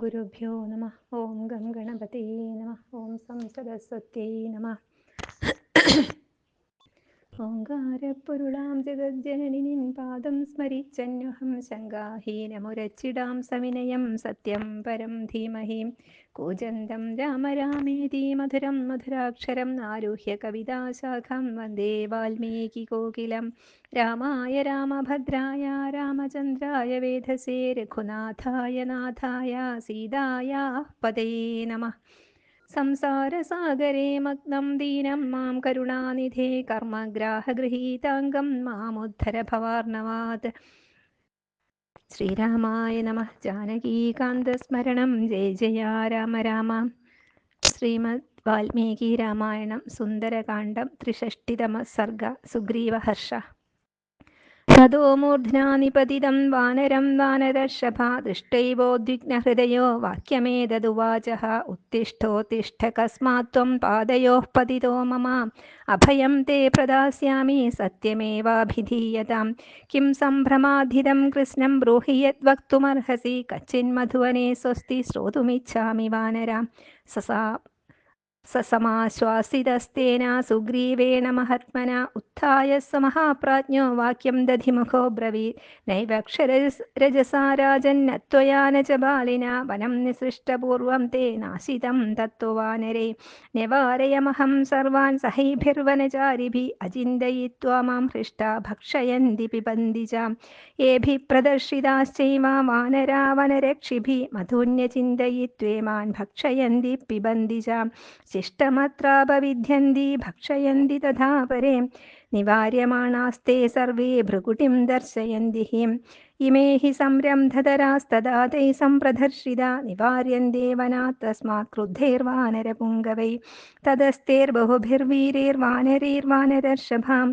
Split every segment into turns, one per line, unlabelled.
ശ്രീഗുരുഭ്യോ നമഃ. ഓം ഗം ഗണപതേ നമഃ. ഓം സം സരസ്വത്യൈ നമഃ. ഓങ്കാരപ്പൊരുളാം ജഗജ്ജനനി നിൻ പാദം സ്മരിച്ചന്വഹം ശങ്കാഹീനമുരച്ചിടാം സവിനയം സത്യം പരം ധീമഹി. കൂജന്തം രാമ രാമേതി മധുരം മധുരാക്ഷരം ആരുഹ്യ കവിതാശാഖം വന്ദേ വാൽമീകി കോകിലം. രാമായ രാമഭദ്രായ രാമചന്ദ്രായ വേധസേ രഘുനാഥായ നാഥായ സീതായ പതയേ നമഃ. സംസാരസാഗരേ മഗ്നം ദീനം മാം കരുണാനിധേ കർമ്മഗ്രാഹഗൃഹീതാംഗം മാമുദ്ധര ഭവാർണവാത്. ശ്രീരാമായ നമഃ. ജാനകീകാന്തസ്മരണം ജയ ജയ രാമ രാമ. ശ്രീമദ് വാൽമീകി രാമായണം സുന്ദരകാണ്ഡം 63 സർഗ. സുഗ്രീവഹർഷ. തതോ മൂർധ്നാ നിപതിതം വാനരം വാനരർഷഭ ദൃഷ്ടൈവോദ്വിഗ്നഹൃദയോ വാക്യമേതദുവാചഃ. ഉത്തിഷ്ഠോത്തിഷ്ഠ കസ്മാത് ത്വം പാദയോഃ പതിതോ മമ അഭയം തേ പ്രദാസ്യാമി സത്യമേവാഭിധീയതാം. കിം സംഭ്രമാധിതം കൃഷ്ണം ബ്രൂഹി യദ്വക്തുമർഹസി കച്ചിന്മധുവനെ സ്വസ്തി ശ്രോതുമിച്ഛാമി വാനരാം. സസമാശ്വാസിതസ്തേന സുഗ്രീവേണ മഹാത്മന ഉത്ഥായ സ മഹാപ്രാജ്ഞോ വാക്യം ദധിമുഖോ ബ്രവീത്. നൈവക്ഷരരജസാ രാജന്ന ത്വയാ ന ച ബാലിന വനം നിസൃഷ്ടപൂർവം തേ നാശിതം തത്ത്വ വാനരേ. ന്യവാരയമഹം സർവാൻ സഹൈഭിർവനചാരിഭിः അചിന്തയിത്വാ മാം ഹൃഷ്ടാ ഭക്ഷയന്തി പിബന്തി ച. ഏഭിः പ്രദർശിതാശ്ചൈവ വാനരാ വനരക്ഷിഭിः മധുന്യചിന്തയിത്വേമാൻ ഭക്ഷയന്തി പിബന്തി ച. ശിഷ്ടമത്രാപവിദ്യന്തി ഭക്ഷയന്തി തഥാ പരേ. നിവാര്യമാണാസ്തേ സർവേ ഭൃകുടിം ദർശയന്തി. ഇമേ ഹി സംരംധതരാസ്തദാ തൈ സംപ്രദർശിതാ നിവാര്യന്തേ വനാത് തസ്മാത് ക്രുദ്ധൈർവാനരപുംഗവൈ. തതസ്തൈർബഹുഭിർവീരൈർവാനരൈർവാനരർഷഭാം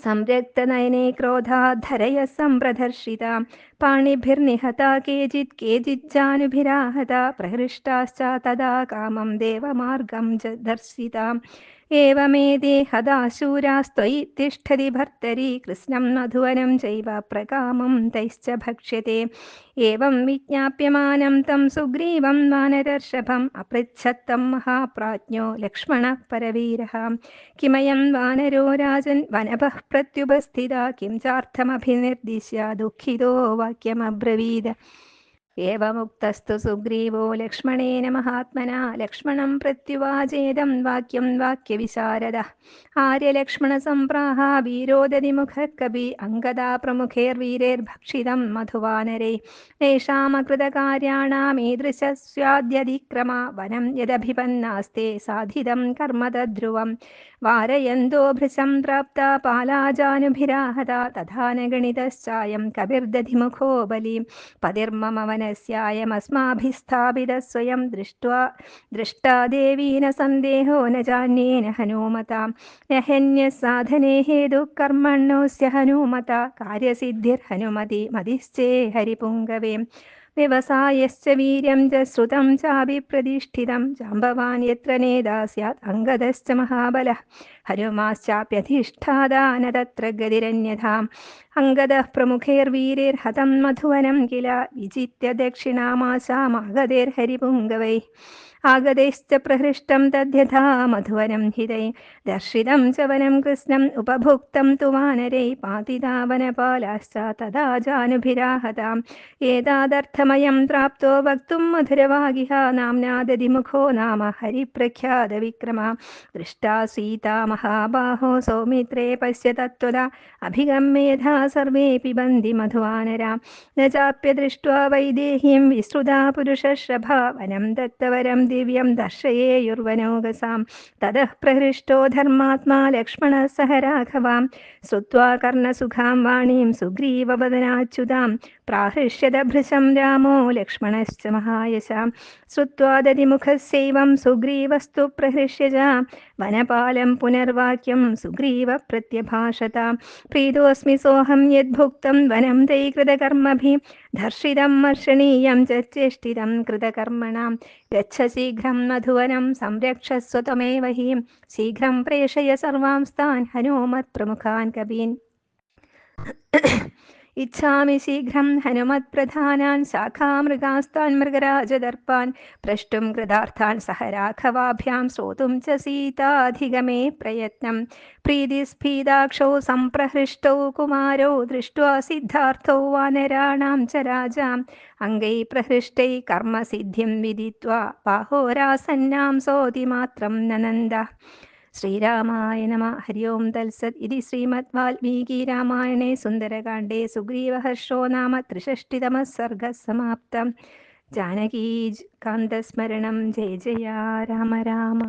സംരക്തനയനേ ക്രോധാദ്ധരയഃ സംപ്രദർശിതാ. പാണിഭിർനിഹതാ കേചിത് കേചിജ്ജാനുഭിരാഹതാ പ്രഹൃഷ്ടാശ്ച തദാ കാമം ദേവമാർഗം ദർശിതാ. ഏവമേതേ ഹതാ ശൂരാസ്ത്വയി തിഷ്ഠതി ഭർത്തരി കൃഷ്ണം മധുവനം ചൈവ പ്രകാമം തൈശ്ച ഭക്ഷ്യത്തെ. ഏവം വിജ്ഞാപ്യമാനം തം സുഗ്രീവം വാനരർഷഭം അപൃച്ഛത്തം മഹാപ്രാജ്ഞോ ലക്ഷ്മണഃ പരവീരഃ. കിമയം വാനരോ രാജൻ വനഭഃ പ്രത്യുപസ്ഥിതാ കിം ചാർത്ഥമഭിനിർദിശ്യ ദുഃഖിതോ വാക്യമബ്രവീത്. ഏവമുക്തസ്തു സുഗ്രീവോ ലക്ഷ്മണേന മഹാത്മനാ ലക്ഷ്മണം പ്രത്യുവാചേദം വാക്യം വാക്യവിശാരദഃ. ആര്യലക്ഷ്മണസംപ്രാഹ വീരോദതിമുഖഃ കപി അംഗദാ പ്രമുഖൈർവീരൈർഭക്ഷിതം മധുവാനരൈः. തേഷാമകൃതകാര്യാണാമീദൃശസ്യാദ്യതിക്രമ വനം യദഭിപന്നാസ്തേ സാധിതം കർമ്മ തദ്ധ്രുവം. വാരയന്തോ ഭൃശം പ്രാപ്താ പാലാജാനുഭിരാഹതാ തഥാ ന ഗണിതശ്ചായം കവിർദധിമുഖോ ബലി. പതിർമമ വനസ്യായമസ്മാഭിസ്ഥാപിതഃ സ്വയം ദൃഷ്ടാ ദേവീ ന സന്ദേഹോ ന ചാന്യേന ഹനൂമതാം. ന ഹന്യഃ സാധനേ ഹേതുഃ കർമ്മണോऽസ്യ ഹനൂമതാ കാര്യസിദ്ധിർഹനുമതി മതിശ്ചേ ഹരിപുംഗവേ. വ്യവസായശ്ച വീര്യം ച ശ്രുതം ചാഭിപ്രതിഷ്ഠിതം ജാമ്പവാൻ യത്ര നേതാ സ്യാത് അംഗദശ്ച മഹാബലഃ. ഹനുമാശ്ചാപ്യധിഷ്ഠാതാ ന തത്ര ഗതിരന്യഥാ. അംഗദഃ പ്രമുഖൈർവീരൈർഹതം മധുവനം കില വിജിത്യ ദക്ഷിണാമാശാമാഗതൈർഹരിപുംഗവൈः. ആഗതൈശ്ച പ്രഹൃഷ്ടം തദ്യഥാ മധുവനം ഹിതൈ. ദർശിതം ച വനം കൃഷ്ണം ഉപഭുക്തം തു വാനരൈ. പാതിതാ വനപാലാശ്ച തദാ ജാനുഭിരാഹതാം. ഏതാദർത്ഥമയം പ്രാപ്തോ വക്തും മധുരവാഗിഹ നാമ്നാ ദധിമുഖോ നാമ ഹരിപ്രഖ്യാതവിക്രമ. ദൃഷ്ടാ സീതാ മഹാബാഹോ സൗമിത്രേ പശ്യ തത്വദാ അഭിഗമ്യ യഥാ സർവേ പിബന്തി മധുവാനരാ. ന ചാപ്യദൃഷ്ട്വാ വൈദേഹീം വിശ്രുതാ പുരുഷർഷഭ വനം ദത്തവരം ദിവ്യം ദർശയേയുർവനോഗസാം. തതഃ പ്രഹൃഷ്ടോ ധർമാത്മാ ലക്ഷ്മണഃ സഹ രാഘവാം. ശ്രുത്വാ കർണസുഖാം വാണീം സുഗ്രീവവദനാച്യുതാം. പ്രാഹൃഷ്യത ഭൃശം രാമോ ലക്ഷ്മണശ്ച മഹായശാം. ശ്രുത്വാ ദധിമുഖസ്യൈവം സുഗ്രീവസ്തു പ്രഹൃഷ്യ ച വനപാലം പുനർവാക്യം സുഗ്രീവ പ്രത്യഭാഷത. പ്രീതോസ്മി സോഹം യദ്ഭുക്തം വനം തൈ കൃതകർമ്മഭിः. ധർഷിതം മർഷണീയം ച ചേഷ്ടിതം കൃതകർമ്മണാം. ഗച്ഛ ശീഘ്രം മധുവനം സംരക്ഷസ്വ ത്വമേവ ഹി. ശീഘ്രം പ്രേഷയ സർവാംസ്താൻ ഹനൂമത് പ്രമുഖാൻ കവീൻ. इच्छामि शीघ्रं हनुमत्प्रधानान् शाखामृगास्तान् मृगराजदर्पान् प्रष्टुं कृतार्थान् सह राघवाभ्यां श्रोतुं च सीताधिगमे प्रयत्नं प्रीतिस्फीदाक्षौ सम्प्रहृष्टौ कुमारौ दृष्ट्वा सिद्धार्थौ वानराणां च राजाम् अङ्गैः प्रहृष्टैः कर्मसिद्धिं विदित्वा बाहोरासन्नां सोऽतिमात्रं ननन्द श्रीरामाय नमः। हरि ओं तत्सत्। इति श्रीमद्वाल्मीकिरामायणे सुन्दरकाण्डे सुग्रीवहर्षो नाम 63तमः सर्गः समाप्तम्। जानकीकान्तस्मरणं जय जय राम राम।